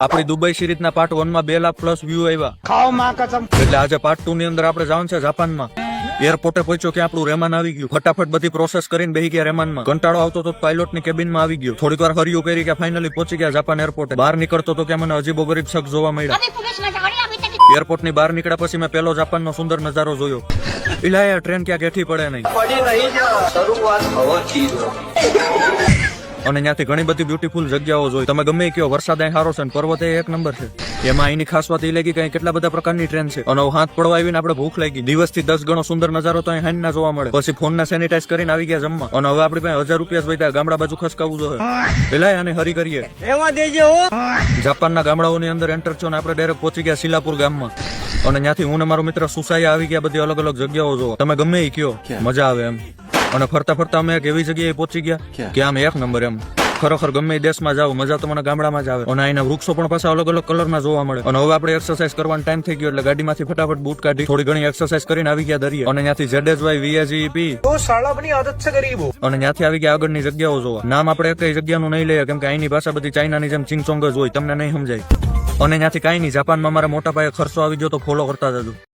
આપણી Dubai સિરીઝના part 1 માં 2 lakh plus view આવ્યા. એટલે આજે પાર્ટ 2 ની અંદર આપણે જવાનું છે જાપાનમાં. એરપોર્ટે પહોંચ્યો કે આપણું રહેમાન આવી ગયું. ફટાફટ બધી પ્રોસેસ કરીને બેસી ગયા રહેમાનમાં. કંટાળો આવતો તો પાયલોટ ની કેબિનમાં આવી ગયો. થોડીક વાર હરિયું કરી કે ફાઇનલી પહોંચી ગયા જાપાન એરપોર્ટે. બહાર નીકળતો તો કે મને અજીબો ગરીબ શખ્સ જોવા મળ્યા. એરપોર્ટ ની બહાર નીકળ્યા પછી મેં પેલો જાપાનનો સુંદર નજારો જોયો. ઇલાયા ટ્રેન ક્યાં ગેઠી પડે નહીં. અને ત્યાંથી ઘણી બધી બ્યુટીફુલ જગ્યાઓ જોઈ. તમે ગમે કયો વરસાદ અહીં સારો છે ને પર્વત એક નંબર છે. એમાં અહીંની ખાસ વાત એ લાગી કે કેટલા બધા પ્રકારની ટ્રેન છે. અને હાથ પડવા આવીને આપણે ભૂખ લાગી. દિવસથી 10 ગણો સુંદર નજારો તો અહીં હાંજના જોવા મળે. પછી ફોન ના સેનિટાઈઝ કરીને આવી ગયા જમવા. અને હવે આપણી પાસે 1000 રૂપિયા વધ્યા. ગામડા બાજુ ખસકાવવું જોઈએ. પેલા આને હરી કરીએ. જાપાનના ગામડાઓની અંદર એન્ટર છો ને આપણે ડાયરેક્ટ પહોંચી ગયા સિલાપુર ગામમાં. અને ત્યાંથી હું ને મારો મિત્ર સુસાયા આવી ગયા બધી અલગ અલગ જગ્યાઓ જોવા. તમે ગમે એ કયો મજા આવે એમ. અને ફરતા ફરતા અમે એક એવી જગ્યાએ પહોંચી ગયા કે આમ એક નંબર એમ. ખરેખર ગમે એ દેશમાં જાવ મજા તો મને ગામડામાં જ આવે. અને અહીંના વૃક્ષો પણ પાછા અલગ અલગ કલરના જોવા મળે. અને હવે આપણે એક્સરસાઇઝ કરવાનો ટાઈમ થઈ ગયો એટલે ગાડીમાંથી ફટાફટ બૂટ કાઢી થોડી ઘણી એક્સરસાઇઝ કરીને આવી ગયા દરિયા. અને ત્યાંથી ZSY VAGP તો સાલા બની આદત છે ગરીબો. અને ત્યાંથી આવી ગયા આગળની જગ્યાઓ જોવા. નામ આપણે કઈ જગ્યાનું નહીં લઈએ કેમ કે અહીંની ભાષા બધી ચાઇનાની જેમ ચિંગચોંગ જ હોય, તમને નહીં સમજાય. અને ત્યાંથી કાંઈ નહીં, જાપાનમાં મારા મોટા પાયે ખર્ચો આવી ગયો તો ફોલો કરતા જજો.